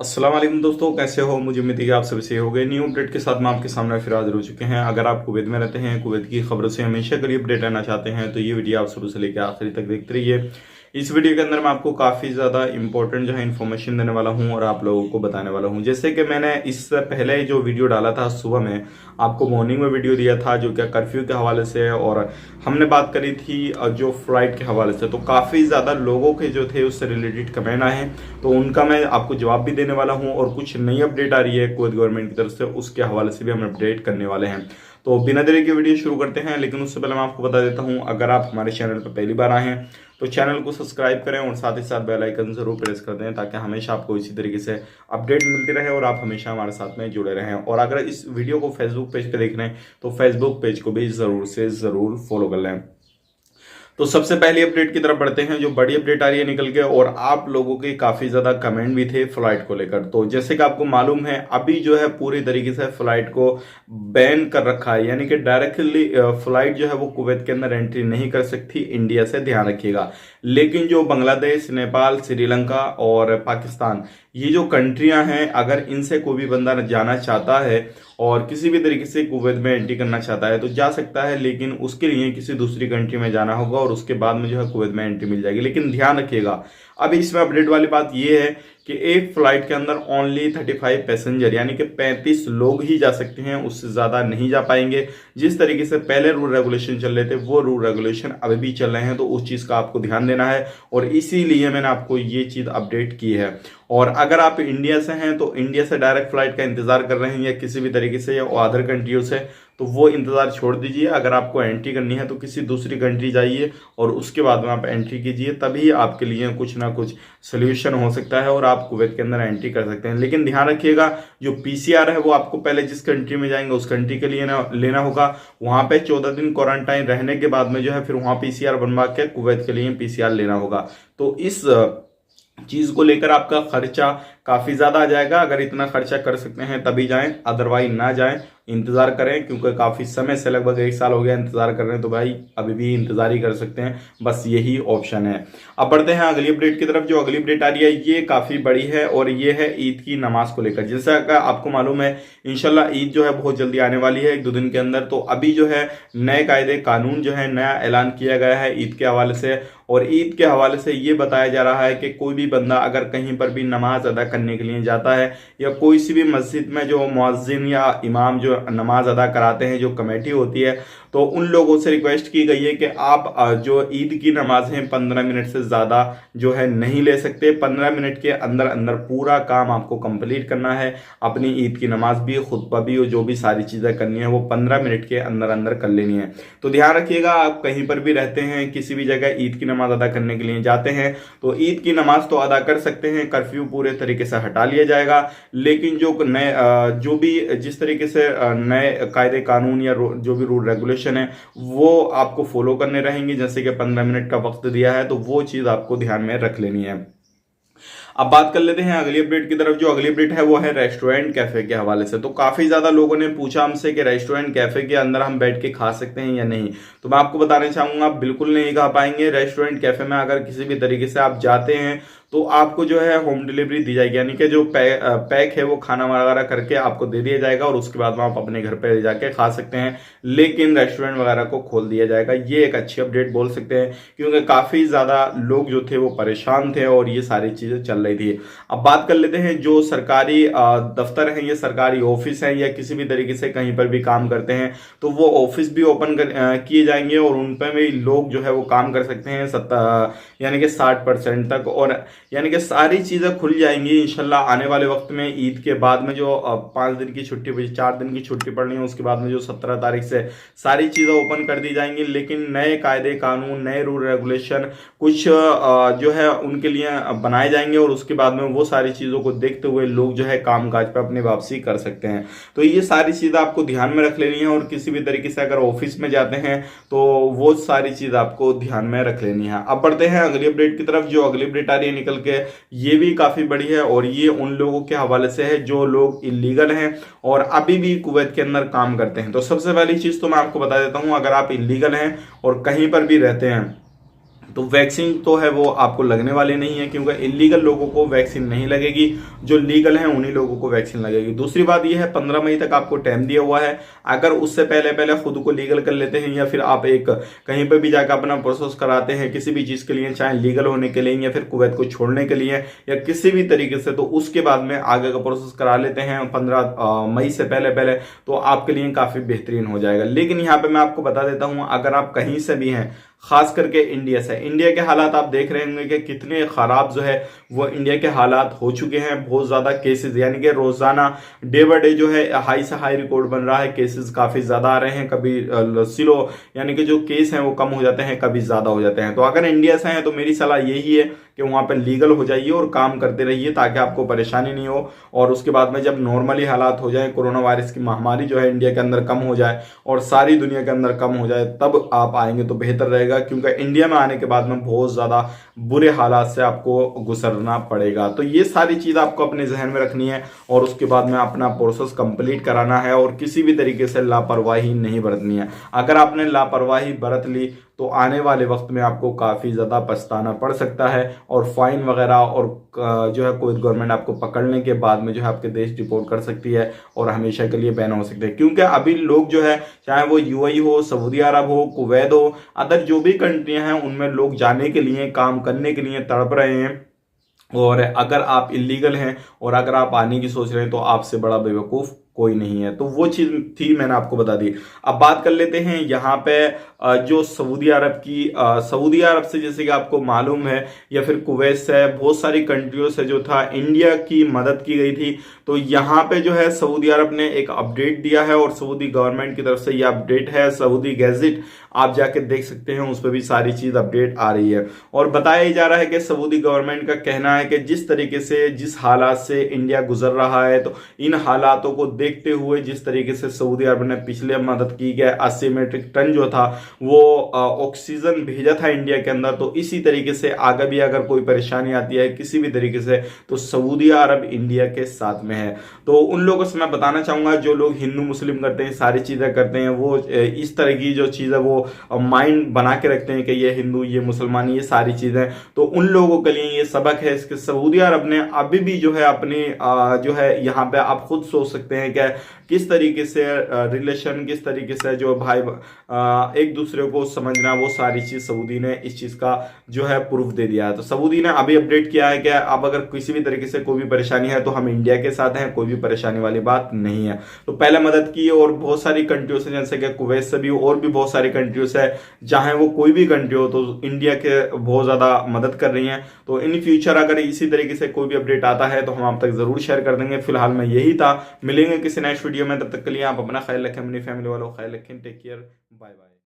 अस्सलाम वालेकुम दोस्तों, कैसे हो? मुझे उम्मीद है कि आप सभी सही हो गए। न्यू अपडेट के साथ मैं आपके सामने फिर हाजिर हो चुके हैं। अगर आप कुवैत में रहते हैं, कुवैत की खबरों से हमेशा करीब अपडेट रहना चाहते हैं तो ये वीडियो आप शुरू से लेकर आखिरी तक देखते रहिए। इस वीडियो के अंदर मैं आपको काफ़ी ज़्यादा इंपॉर्टेंट जो है इन्फॉर्मेशन देने वाला हूं और आप लोगों को बताने वाला हूं। जैसे कि मैंने इससे पहले जो वीडियो डाला था सुबह में, आपको मॉर्निंग में वीडियो दिया था जो क्या कर्फ्यू के हवाले से है, और हमने बात करी थी जो फ्लाइट के हवाले से। तो काफ़ी ज़्यादा लोगों के जो थे उससे रिलेटेड कमेंट आए हैं, तो उनका मैं आपको जवाब भी देने वाला हूं। और कुछ नई अपडेट आ रही है कुवैत गवर्नमेंट की तरफ से, उसके हवाले से भी हम अपडेट करने वाले हैं। तो बिना देरी के वीडियो शुरू करते हैं, लेकिन उससे पहले मैं आपको बता देता हूं, अगर आप हमारे चैनल पर पहली बार आए हैं तो चैनल को सब्सक्राइब करें और साथ ही साथ बेल आइकन जरूर प्रेस कर दें, ताकि हमेशा आपको इसी तरीके से अपडेट मिलती रहे और आप हमेशा हमारे साथ में जुड़े रहें। और अगर इस वीडियो को फेसबुक पेज पे देख रहे हैं तो फेसबुक पेज को भी जरूर से जरूर फॉलो कर लें। तो सबसे पहली अपडेट की तरफ बढ़ते हैं, जो बड़ी अपडेट आ रही है निकल के, और आप लोगों के काफी ज्यादा कमेंट भी थे फ्लाइट को लेकर। तो जैसे कि आपको मालूम है, अभी जो है पूरी तरीके से फ्लाइट को बैन कर रखा है, यानी कि डायरेक्टली फ्लाइट जो है वो कुवैत के अंदर एंट्री नहीं कर सकती इंडिया से, ध्यान रखिएगा। लेकिन जो बांग्लादेश, नेपाल, श्रीलंका और पाकिस्तान, ये जो कंट्रियां हैं, अगर इनसे कोई भी बंदा जाना चाहता है और किसी भी तरीके से कुवैत में एंट्री करना चाहता है तो जा सकता है, लेकिन उसके लिए किसी दूसरी कंट्री में जाना होगा और उसके बाद में जो है कुवैत में एंट्री मिल जाएगी। लेकिन ध्यान रखिएगा, अब इसमें अपडेट वाली बात यह है कि एक फ्लाइट के अंदर ओनली 35 पैसेंजर, यानी कि 35 लोग ही जा सकते हैं, उससे ज्यादा नहीं जा पाएंगे। जिस तरीके से पहले रूल रेगुलेशन चल रहे थे वो रूल रेगुलेशन अभी भी चल रहे हैं, तो उस चीज का आपको ध्यान देना है और इसीलिए मैंने आपको ये चीज अपडेट की है। और अगर आप इंडिया से हैं तो इंडिया से डायरेक्ट फ्लाइट का इंतजार कर रहे हैं या किसी भी तरीके से या अदर कंट्रियों से, तो वो इंतजार छोड़ दीजिए। अगर आपको एंट्री करनी है तो किसी दूसरी कंट्री जाइए और उसके बाद में आप एंट्री कीजिए, तभी आपके लिए कुछ ना कुछ सोल्यूशन हो सकता है और आप कुवैत के अंदर एंट्री कर सकते हैं। लेकिन ध्यान रखिएगा, जो पीसीआर है वो आपको पहले जिस कंट्री में जाएंगे उस कंट्री के लिए लेना होगा। वहां पे 14 दिन क्वारंटाइन रहने के बाद में जो है फिर वहां पीसीआर बनवा के कुवैत के लिए पीसीआर लेना होगा। तो इस चीज को लेकर आपका खर्चा काफी ज्यादा आ जाएगा। अगर इतना खर्चा कर सकते हैं तभी जाएं, अदरवाइज ना जाएं, इंतजार करें, क्योंकि काफी समय से लगभग 1 साल हो गया इंतजार कर रहे हैं, तो भाई अभी भी इंतजार ही कर सकते हैं, बस यही ऑप्शन है। अब बढ़ते हैं अगली अपडेट की तरफ। जो अगली अपडेट आ रही है ये काफी बड़ी है और ये है ईद की नमाज को लेकर। जैसा कि आपको मालूम है, इंशाल्लाह ईद जो है बहुत जल्दी आने वाली है, 1-2 दिन के अंदर। तो अभी जो है नए कायदे कानून जो है नया ऐलान किया गया है ईद के हवाले से, और ईद के हवाले से ये बताया जा रहा है कि कोई भी बंदा अगर कहीं पर भी नमाज अदा करने के लिए जाता है या कोई सी भी मस्जिद में जो मुअज्जिन या इमाम जो नमाज अदा कराते हैं, जो कमेटी होती है, तो उन लोगों से रिक्वेस्ट की गई है कि आप जो ईद की नमाजें 15 मिनट से ज्यादा जो है नहीं ले सकते। 15 मिनट के अंदर अंदर पूरा काम आपको कंप्लीट करना है। अपनी ईद की नमाज भी, खुतबा भी और जो भी सारी चीजें करनी है वो 15 मिनट के अंदर अंदर कर लेनी है। तो ध्यान रखिएगा, आप कहीं पर भी रहते हैं, किसी भी जगह ईद की नमाज अदा करने के लिए जाते हैं तो ईद की नमाज तो अदा कर सकते हैं, कर्फ्यू पूरे तरीके से हटा लिया जाएगा। लेकिन जो नए जो भी जिस तरीके से नए कायदे कानून या जो भी रूल रेगुलेशन है वो आपको फॉलो करने रहेंगे। जैसे कि 15 मिनट का वक्त दिया है, तो वो चीज आपको ध्यान में रख लेनी है। अब बात कर लेते हैं अगली अपडेट की तरफ। जो अगली अपडेट है वो है रेस्टोरेंट कैफे के हवाले से। तो काफी ज्यादा लोगों ने पूछा हमसे कि रेस्टोरेंट कैफे के अंदर हम बैठ के खा सकते हैं या नहीं। तो मैं आपको बताना चाहूंगा, आप बिल्कुल नहीं खा पाएंगे। रेस्टोरेंट कैफे में अगर किसी भी तरीके से आप जाते हैं तो आपको जो है होम डिलीवरी दी जाएगी, यानी कि जो पैक है वो खाना वगैरह करके आपको दे दिया जाएगा और उसके बाद आप अपने घर पे जाके खा सकते हैं। लेकिन रेस्टोरेंट वगैरह को खोल दिया जाएगा। ये एक अच्छी अपडेट बोल सकते हैं, क्योंकि काफी ज्यादा लोग जो थे वो परेशान थे और ये सारी चीजें चल रही थी। अब बात कर लेते हैं जो सरकारी दफ्तर हैं, ये सरकारी ऑफिस हैं या किसी भी तरीके से कहीं पर भी काम करते हैं, तो वो ऑफिस भी ओपन किए जाएंगे और उन पर भी लोग जो है वो काम कर सकते हैं यानी कि 60% तक, और यानी कि सारी चीजें खुल जाएंगी इंशाल्लाह आने वाले वक्त में। ईद के बाद में जो 5 दिन की छुट्टी, 4 दिन की छुट्टी पड़नी है, उसके बाद में जो 17 तारीख से सारी चीजें ओपन कर दी जाएंगी। लेकिन नए कायदे कानून, नए रूल रेगुलेशन कुछ जो है उनके लिए बनाए जाएंगे और उसके बाद में वो सारी चीजों को देखते हुए लोग जो है कामकाज पे अपनी वापसी कर सकते हैं। तो ये सारी चीजें आपको ध्यान में रख लेनी है, और किसी भी तरीके से अगर ऑफिस में जाते हैं तो वो सारी चीज आपको ध्यान में रख लेनी है। अब बढ़ते हैं अगली अपडेट की तरफ। जो अगली अपडेट आ रही है निकल के, ये भी काफी बड़ी है और ये उन लोगों के हवाले से है जो लोग इलीगल हैं और अभी भी कुवैत के अंदर काम करते हैं। तो सबसे पहली चीज तो मैं आपको बता देता हूं, अगर आप इलीगल हैं और कहीं पर भी रहते हैं तो वैक्सीन तो है वो आपको लगने वाली नहीं है, क्योंकि इलीगल लोगों को वैक्सीन नहीं लगेगी, जो लीगल हैं उन्हीं लोगों को वैक्सीन लगेगी। दूसरी बात यह है 15 मई तक आपको टाइम दिया हुआ है। अगर उससे पहले पहले खुद को लीगल कर लेते हैं या फिर आप एक कहीं पर भी जाकर अपना प्रोसेस कराते हैं किसी भी चीज के लिए, चाहे लीगल होने के लिए या फिर कुवैत को छोड़ने के लिए या किसी भी तरीके से, तो उसके बाद में आगे का प्रोसेस करा लेते हैं 15 मई से पहले पहले, तो आपके लिए काफी बेहतरीन हो जाएगा। लेकिन यहाँ पे मैं आपको बता देता हूं, अगर आप कहीं से भी हैं, खास करके इंडिया से, इंडिया के हालात आप देख रहे होंगे कि कितने खराब जो है वो इंडिया के हालात हो चुके हैं। बहुत ज्यादा केसेस, यानी कि रोजाना डे बाय डे जो है हाई से हाई रिकॉर्ड बन रहा है, केसेस काफी ज्यादा आ रहे हैं। कभी सिलो यानी कि जो केस हैं वो कम हो जाते हैं, कभी ज्यादा हो जाते हैं। तो अगर इंडिया से हैं तो मेरी सलाह यही है कि वहां पर लीगल हो जाइए और काम करते रहिए ताकि आपको परेशानी नहीं हो। और उसके बाद में जब नॉर्मली हालात हो जाए, कोरोना वायरस की महामारी जो है इंडिया के अंदर कम हो जाए और सारी दुनिया के अंदर कम हो जाए, तब आप आएंगे तो बेहतर रहेगा, क्योंकि इंडिया में आने के बाद में बहुत ज्यादा बुरे हालात से आपको गुजरना पड़ेगा। तो ये सारी चीज आपको अपने जहन में रखनी है और उसके बाद में अपना प्रोसेस कंप्लीट कराना है और किसी भी तरीके से लापरवाही नहीं बरतनी है। अगर आपने लापरवाही बरत ली तो आने वाले वक्त में आपको काफी ज्यादा पछताना पड़ सकता है और फाइन वगैरह और जो है कुवैत गवर्नमेंट आपको पकड़ने के बाद में जो है आपके देश डिपोर्ट कर सकती है और हमेशा के लिए बैन हो सकते हैं। क्योंकि अभी लोग जो है, चाहे वो यूएई हो, सऊदी अरब हो, कुवैत हो, अदर जो भी कंट्रियां हैं, उनमें लोग जाने के लिए, काम करने के लिए तड़प रहे हैं। और अगर आप इलीगल हैं और अगर आप आने की सोच रहे हैं तो आपसे बड़ा बेवकूफ कोई नहीं है। तो वो चीज थी, मैंने आपको बता दी। अब बात कर लेते हैं यहाँ पे जो सऊदी अरब की, सऊदी अरब से जैसे कि आपको मालूम है या फिर कुवैत से, बहुत सारी कंट्रियों से जो था इंडिया की मदद की गई थी। तो यहाँ पे जो है सऊदी अरब ने एक अपडेट दिया है और सऊदी गवर्नमेंट की तरफ से ये अपडेट है, सऊदी गैजेट आप जाके देख सकते हैं, उस पर भी सारी चीज अपडेट आ रही है। और बताया जा रहा है कि सऊदी गवर्नमेंट का कहना है कि जिस तरीके से, जिस हालात से इंडिया गुजर रहा है, तो इन हालातों को देखते हुए जिस तरीके से सऊदी अरब ने पिछले मदद की गया 80 मीट्रिक टन जो था वो ऑक्सीजन भेजा था इंडिया के अंदर, तो इसी तरीके से आगे भी अगर कोई परेशानी आती है किसी भी तरीके से तो सऊदी अरब इंडिया के साथ में है। तो उन लोगों से मैं बताना चाहूंगा जो लोग हिंदू मुस्लिम करते हैं, सारी चीजें करते हैं, वो इस तरह की जो चीज है वो माइंड बना के रखते हैं कि ये हिंदू, ये मुसलमान, ये सारी चीजें, तो उन लोगों के लिए ये सबक है। इसके सऊदी अरब ने अभी भी जो है अपनी जो है यहाँ पे आप खुद सोच सकते हैं कि किस तरीके से रिलेशन, किस तरीके से जो भाई एक दूसरे को समझना, वो सारी चीज सऊदी ने इस चीज का जो है प्रूफ दे दिया है। तो सऊदी ने अभी अपडेट किया है कि अब अगर किसी भी तरीके से कोई भी परेशानी है तो हम इंडिया के साथ हैं, कोई भी परेशानी वाली बात नहीं है। तो पहले मदद की और बहुत सारी कंट्रियों से, जैसे कि कुवैत से भी और भी बहुत सारी कंट्रियों से, चाहे वो कोई भी कंट्री हो, तो इंडिया के बहुत ज्यादा मदद कर रही हैं। तो इन फ्यूचर अगर इसी तरीके से कोई भी अपडेट आता है तो हम आप तक जरूर शेयर कर देंगे। फिलहाल में यही था, मिलेंगे किसी नेक्स्ट वीडियो में, तब तक के लिए आप अपना ख्याल रखें, अपनी फैमिली वालों का ख्याल रखें। Take care, bye bye.